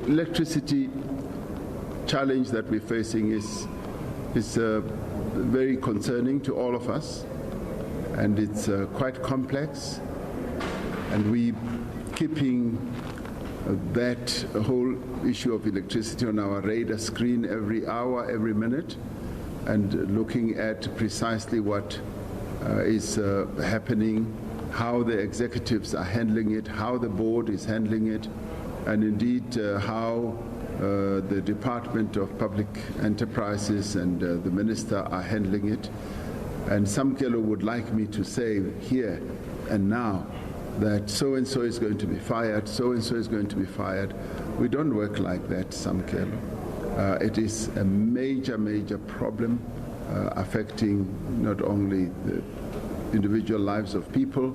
electricity challenge that we're facing is very concerning to all of us, and it's quite complex, and we keeping that whole issue of electricity on our radar screen every hour, every minute, and looking at precisely what is happening, how the executives are handling it, how the board is handling it, and indeed how the Department of Public Enterprises and the Minister are handling it. And Samkelo would like me to say here and now that so-and-so is going to be fired, so-and-so is going to be fired. We don't work like that, Samkelo. It is a major, major problem affecting not only the individual lives of people,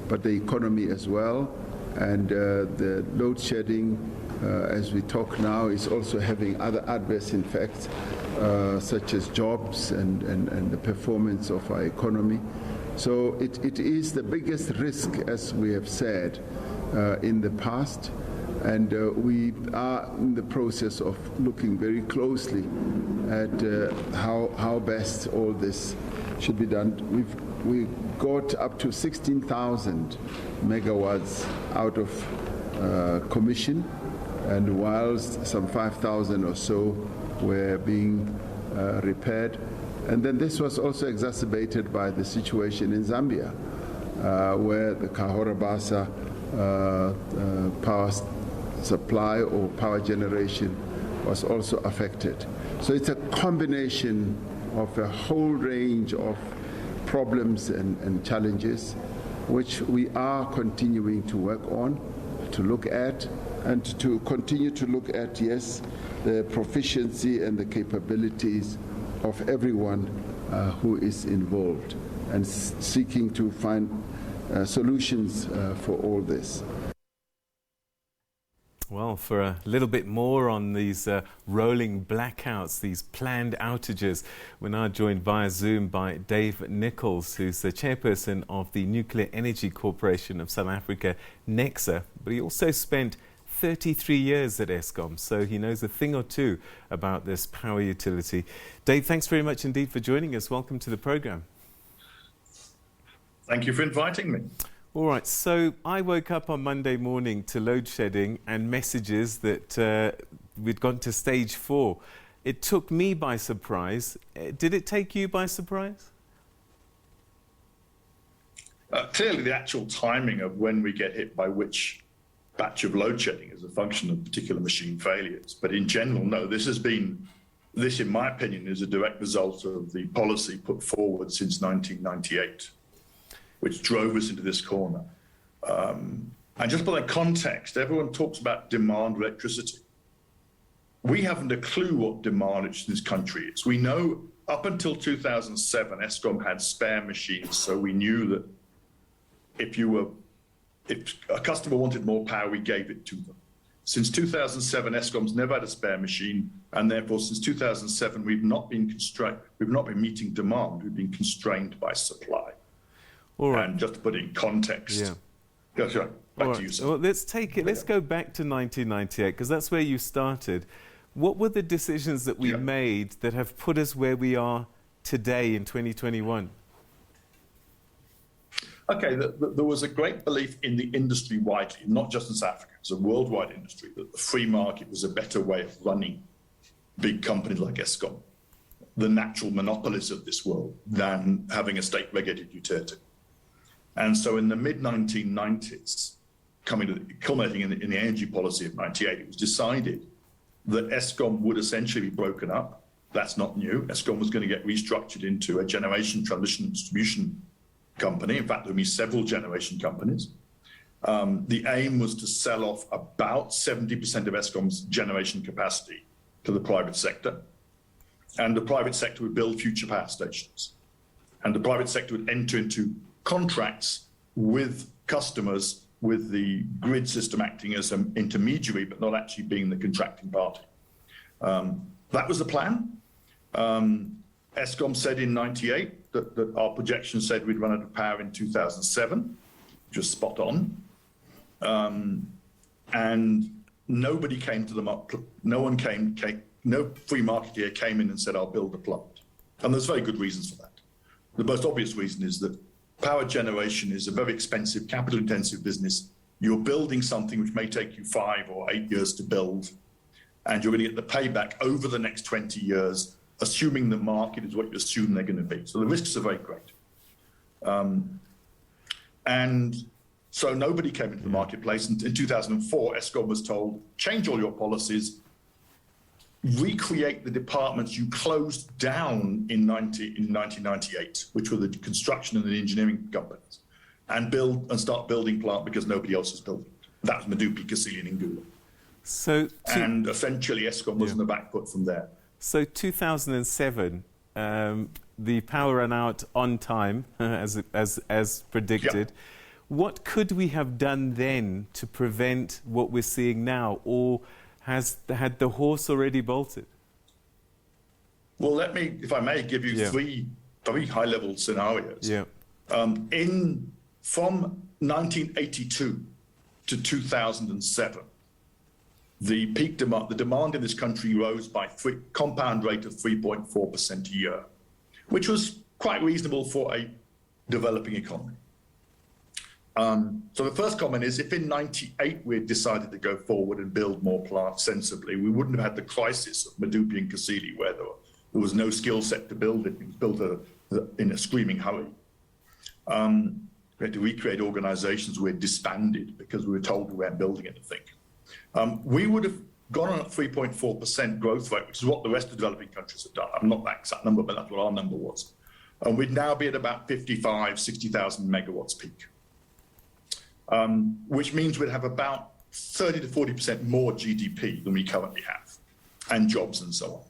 but the economy as well. And the load shedding, as we talk now, is also having other adverse effects, such as jobs and the performance of our economy. So it is the biggest risk, as we have said in the past, and we are in the process of looking very closely at how best all this should be done. We got up to 16,000 megawatts out of commission, and whilst some 5,000 or so were being repaired. And then this was also exacerbated by the situation in Zambia, where the Cahora Bassa power supply or power generation was also affected. So it's a combination of a whole range of problems and challenges, which we are continuing to work on, to look at, and to continue to look at, yes, the proficiency and the capabilities of everyone who is involved, and seeking to find solutions for all this. Well, for a little bit more on these rolling blackouts, these planned outages, we're now joined via Zoom by Dave Nickols, who's the chairperson of the Nuclear Energy Corporation of South Africa, NECSA, but he also spent 33 years at Eskom, so he knows a thing or two about this power utility. Dave, thanks very much indeed for joining us. Welcome to the program. Thank you for inviting me. All right, so I woke up on Monday morning to load shedding and messages that we'd gone to stage 4. It took me by surprise. Did it take you by surprise? Clearly, the actual timing of when we get hit by which batch of load shedding is a function of particular machine failures. But in general, no, this, in my opinion, is a direct result of the policy put forward since 1998. Which drove us into this corner. And just by that context, everyone talks about demand electricity. We haven't a clue what demand in this country is. We know up until 2007, Eskom had spare machines, so we knew that if a customer wanted more power, we gave it to them. Since 2007, Eskom's never had a spare machine, and therefore since 2007, we've not been meeting demand, we've been constrained by supply. All right. And just to put it in context, yeah, sure. Back to you, sir. Well, let's take it. Let's go back to 1998, because that's where you started. What were the decisions that we made that have put us where we are today in 2021? Okay, there was a great belief in the industry widely, not just in South Africa, it's a worldwide industry, that the free market was a better way of running big companies like Eskom, the natural monopolies of this world, than having a state-regulated utility. And so in the mid-1990s, culminating in the energy policy of 98, it was decided that Eskom would essentially be broken up. That's not new. Eskom was going to get restructured into a generation, transition and distribution company. In fact, there will be several generation companies. The aim was to sell off about 70% of Eskom's generation capacity to the private sector. And the private sector would build future power stations. And the private sector would enter into contracts with customers, with the grid system acting as an intermediary, but not actually being the contracting party. That was the plan. Eskom said in 98 that our projection said we'd run out of power in 2007, which was spot on. And nobody came to the market. No free marketeer came in and said, I'll build a plant. And there's very good reasons for that. The most obvious reason is that power generation is a very expensive, capital-intensive business. You're building something which may take you 5 or 8 years to build, and you're going to get the payback over the next 20 years, assuming the market is what you assume they're going to be. So the risks are very great. And so nobody came into the marketplace. And in 2004, Eskom was told, change all your policies, recreate the departments you closed down in 1998, which were the construction and the engineering companies, and start building plant because nobody else is building it. That was Medupi, Kasili, and Ngula. And essentially Eskom was in the back foot from there. So 2007, the power ran out on time, as predicted. Yeah. What could we have done then to prevent what we're seeing now, or had the horse already bolted? Well, let me, if I may, give you three very high-level scenarios. Yeah. From 1982 to 2007, the peak demand, the demand in this country rose by compound rate of 3.4% a year, which was quite reasonable for a developing economy. So the first comment is, if in 98 we had decided to go forward and build more plants sensibly, we wouldn't have had the crisis of Medupi and Kasili, where there was no skill set to build it. It was built in a screaming hurry. We had to recreate organizations we had disbanded because we were told we weren't building anything. We would have gone on at 3.4% growth rate, which is what the rest of the developing countries have done. I'm not that exact number, but that's what our number was. And we'd now be at about 60,000 megawatts peak. Which means we'd have about 30 to 40% more GDP than we currently have, and jobs and so on.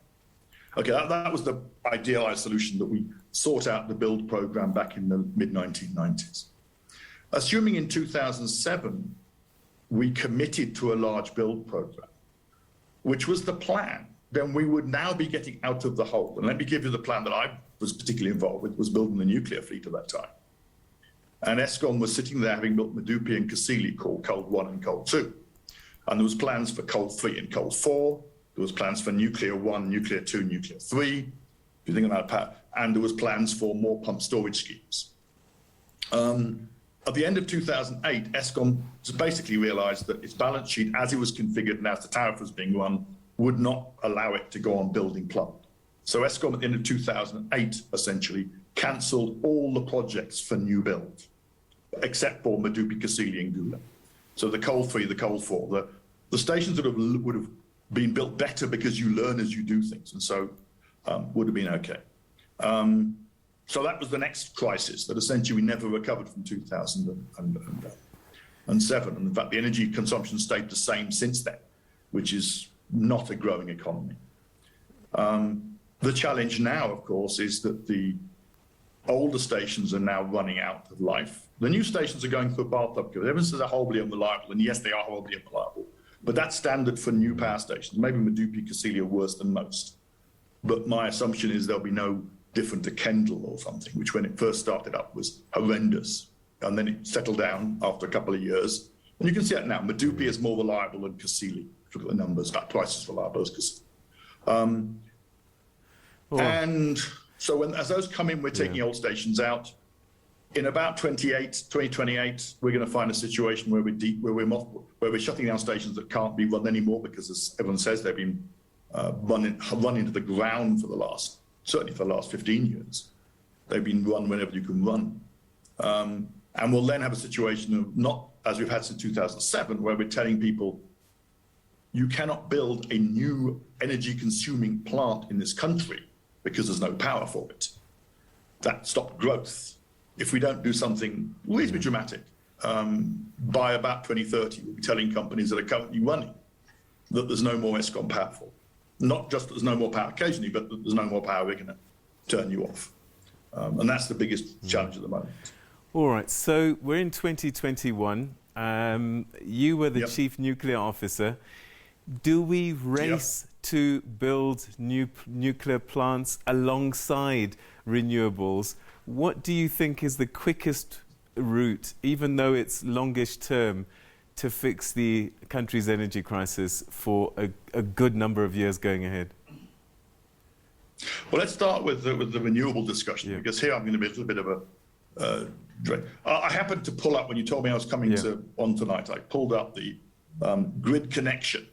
Okay, that was the idealized solution that we sought out the build program back in the mid-1990s. Assuming in 2007, we committed to a large build program, which was the plan, then we would now be getting out of the hole. And let me give you the plan that I was particularly involved with, was building the nuclear fleet at that time. And Eskom was sitting there having built Medupi and Kasili, called Coal 1 and Coal 2. And there was plans for Coal 3 and Coal 4. There was plans for Nuclear 1, Nuclear 2, Nuclear 3. If you think about power. And there was plans for more pump storage schemes. At the end of 2008, Eskom just basically realized that its balance sheet, as it was configured and as the tariff was being run, would not allow it to go on building plant. So Eskom at the end of 2008, essentially, cancelled all the projects for new build, except for Medupi, Kasili, and Ngula. So the Coal 3, the Coal 4, the stations that would have been built better because you learn as you do things, and so would have been okay. So that was the next crisis that essentially we never recovered from 2007. And in fact, the energy consumption stayed the same since then, which is not a growing economy. The challenge now, of course, is that the older stations are now running out of life. The new stations are going through a bathtub curve. Everyone says they're horribly unreliable, and yes, they are horribly unreliable. But that's standard for new power stations. Maybe Medupi, Kasili are worse than most. But my assumption is there'll be no different to Kendal or something, which when it first started up was horrendous. And then it settled down after a couple of years. And you can see that now. Medupi is more reliable than Kasili. Look at the numbers, about twice as reliable as Kasili. And so as those come in, we're taking old stations out. In about 2028, we're going to find a situation where we're shutting down stations that can't be run anymore because, as everyone says, they've been run into the ground certainly for the last 15 years. They've been run whenever you can run. And we'll then have a situation of, not as we've had since 2007, where we're telling people, you cannot build a new energy-consuming plant in this country because there's no power for it. That stopped growth. If we don't do something reasonably dramatic, by about 2030, we'll be telling companies that are currently running that there's no more Eskom power for. Not just that there's no more power occasionally, but that there's no more power, we're going to turn you off. And that's the biggest challenge at the moment. All right, so we're in 2021. You were the chief nuclear officer. Do we race to build nuclear plants alongside renewables? What do you think is the quickest route, even though it's longish term, to fix the country's energy crisis for a good number of years going ahead? Well, let's start with the renewable discussion, because here I'm going to be a little bit of a I happened to pull up, when you told me I was coming on tonight, I pulled up the grid connection,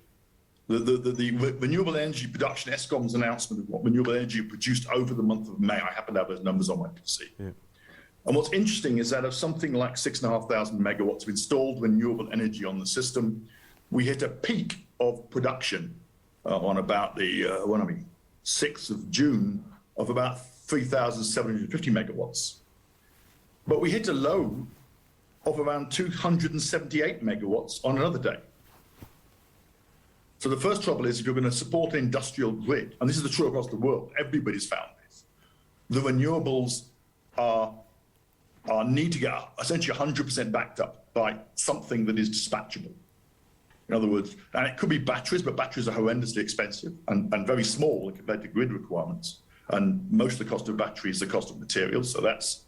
the renewable energy production, Eskom's announcement of what renewable energy produced over the month of May. I happen to have those numbers on my PC. Yeah. And what's interesting is that of something like 6,500 megawatts of installed renewable energy on the system, we hit a peak of production on about the 6th of June of about 3,750 megawatts. But we hit a low of around 278 megawatts on another day. So the first trouble is, if you're going to support an industrial grid, and this is true across the world, everybody's found this, the renewables need to get essentially 100% backed up by something that is dispatchable. In other words, and it could be batteries, but batteries are horrendously expensive and very small compared to grid requirements. And most of the cost of batteries is the cost of materials, so that's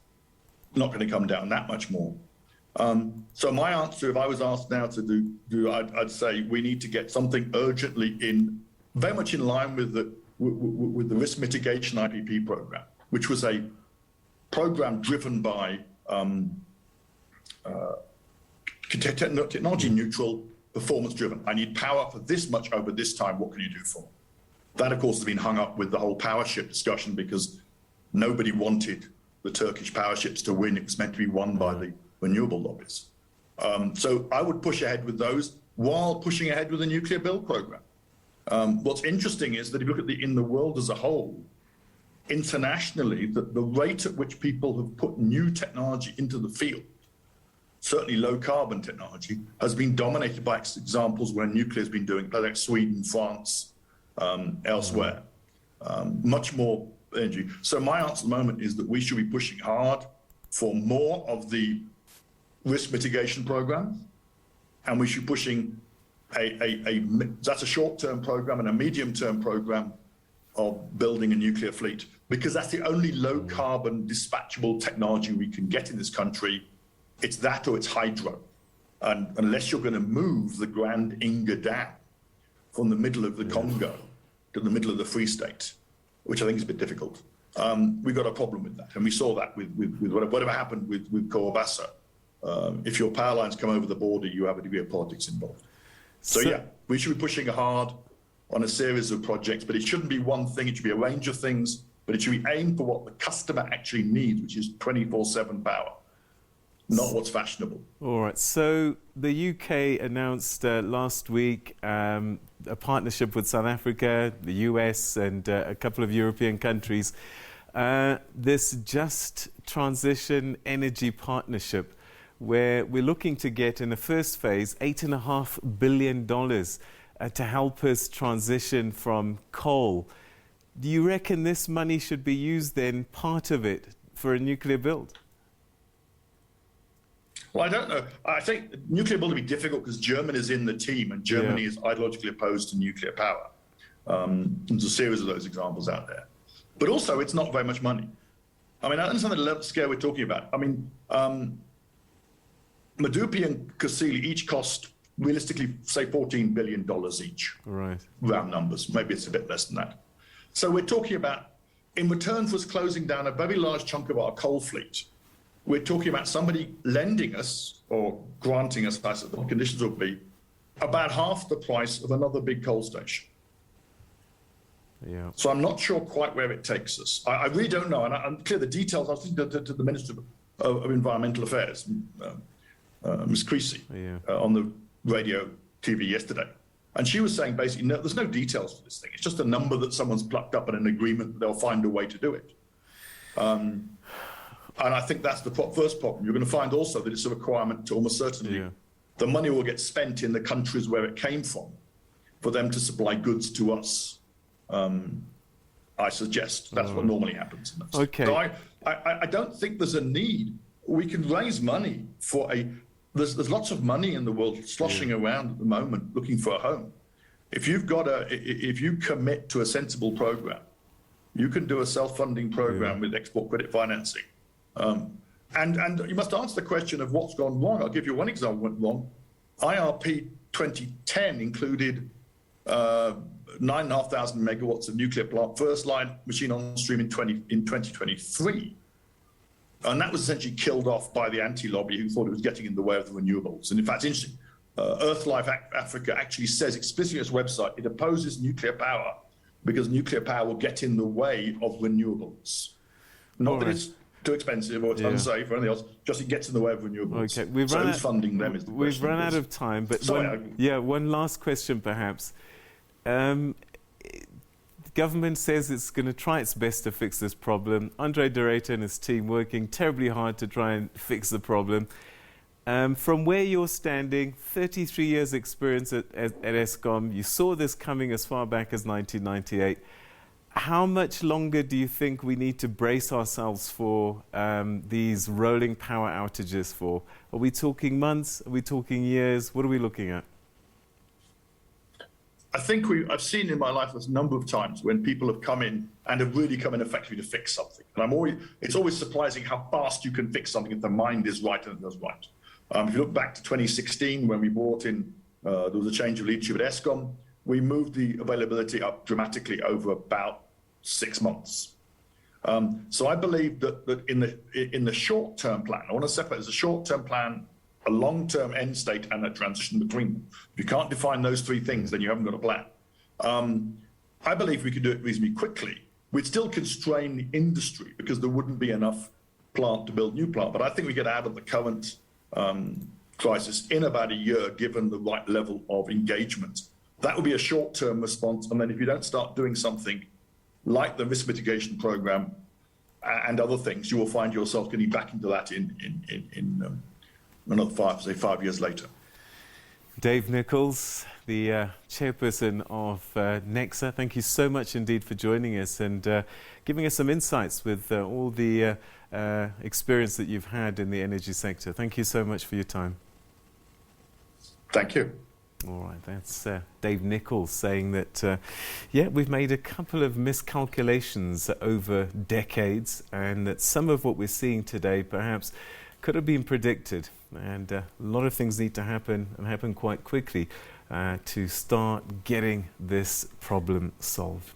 not going to come down that much more. So my answer, if I was asked now to do I'd say we need to get something urgently in, very much in line with the risk mitigation IPP program, which was a program driven by technology neutral, performance driven. I need power for this much over this time. What can you do for me? That, of course, has been hung up with the whole power ship discussion, because nobody wanted the Turkish power ships to win. It was meant to be won by the renewable lobbies. So I would push ahead with those while pushing ahead with the nuclear build program. What's interesting is that if you look at in the world as a whole, internationally, the rate at which people have put new technology into the field, certainly low carbon technology, has been dominated by examples where nuclear has been doing, like Sweden, France, elsewhere, much more energy. So my answer at the moment is that we should be pushing hard for more of the risk mitigation program, and we should be pushing that's a short-term program and a medium-term program of building a nuclear fleet, because that's the only low-carbon dispatchable technology we can get in this country. It's that or it's hydro. And unless you're going to move the Grand Inga Dam from the middle of the Congo to the middle of the Free State, which I think is a bit difficult, we've got a problem with that. And we saw that with whatever happened with Kawabasa. If your power lines come over the border, you have a degree of politics involved. So yeah, we should be pushing hard on a series of projects, but it shouldn't be one thing. It should be a range of things, but it should be aimed for what the customer actually needs, which is 24/7 power, not what's fashionable. All right. So the UK announced last week a partnership with South Africa, the US, and a couple of European countries. This Just Transition Energy Partnership, where we're looking to get, in the first phase, $8.5 billion to help us transition from coal. Do you reckon this money should be used then, part of it, for a nuclear build? Well, I don't know. I think nuclear build will be difficult because Germany is in the team, and Germany is ideologically opposed to nuclear power. There's a series of those examples out there. But also, it's not very much money. I mean, I understand the level of scale we're talking about. I mean, Medupi and Kusile each cost, realistically, say $14 billion each. Right. Round numbers. Maybe it's a bit less than that. So we're talking about, in return for us closing down a very large chunk of our coal fleet, we're talking about somebody lending us, or granting us, I suppose the conditions would be, about half the price of another big coal station. Yeah. So I'm not sure quite where it takes us. I really don't know. And I'm clear the details. I was thinking to the Minister of Environmental Affairs, Ms. Creasy, on the radio TV yesterday. And she was saying basically, no, there's no details for this thing. It's just a number that someone's plucked up in an agreement that they'll find a way to do it. And I think that's the first problem. You're going to find also that it's a requirement to almost certainly the money will get spent in the countries where it came from for them to supply goods to us. I suggest that's what normally happens. Okay. So I don't think there's a need. We can raise money for there's lots of money in the world sloshing around at the moment looking for a home. If you commit to a sensible program, you can do a self-funding program with export credit financing. And you must answer the question of what's gone wrong. I'll give you one example went wrong. IRP 2010 included 9,500 megawatts of nuclear plant, first line machine on stream in 2023. And that was essentially killed off by the anti-lobby who thought it was getting in the way of the renewables. And in fact, it's interesting, Earthlife Africa actually says explicitly on its website, it opposes nuclear power because nuclear power will get in the way of renewables. Not that it's too expensive or it's unsafe or anything else, just it gets in the way of renewables. Okay, so who's funding them is the question. We've run out of time, but one last question perhaps. The government says it's going to try its best to fix this problem. Andre de Ruyter and his team working terribly hard to try and fix the problem. From where you're standing, 33 years experience at Eskom, you saw this coming as far back as 1998. How much longer do you think we need to brace ourselves for these rolling power outages for? Are we talking months? Are we talking years? What are we looking at? I think I've seen in my life a number of times when people have come in and have really come in effectively to fix something. And it's always surprising how fast you can fix something if the mind is right and it does right. If you look back to 2016, when we brought in, there was a change of leadership at Eskom, we moved the availability up dramatically over about 6 months. So I believe that in the short-term plan, I want to separate, there's a short-term plan, a long-term end state, and a transition between them. If you can't define those three things, then you haven't got a plan. I believe we could do it reasonably quickly. We'd still constrain the industry because there wouldn't be enough plant to build new plant. But I think we get out of the current crisis in about a year, given the right level of engagement. That would be a short-term response. And then if you don't start doing something like the risk mitigation program and other things, you will find yourself getting back into that in another 5 years later. Dave Nickols, the chairperson of NECSA, thank you so much indeed for joining us and giving us some insights with all the experience that you've had in the energy sector. Thank you so much for your time. Thank you. All right, that's Dave Nickols saying that, we've made a couple of miscalculations over decades and that some of what we're seeing today perhaps could have been predicted. And a lot of things need to happen and happen quite quickly to start getting this problem solved.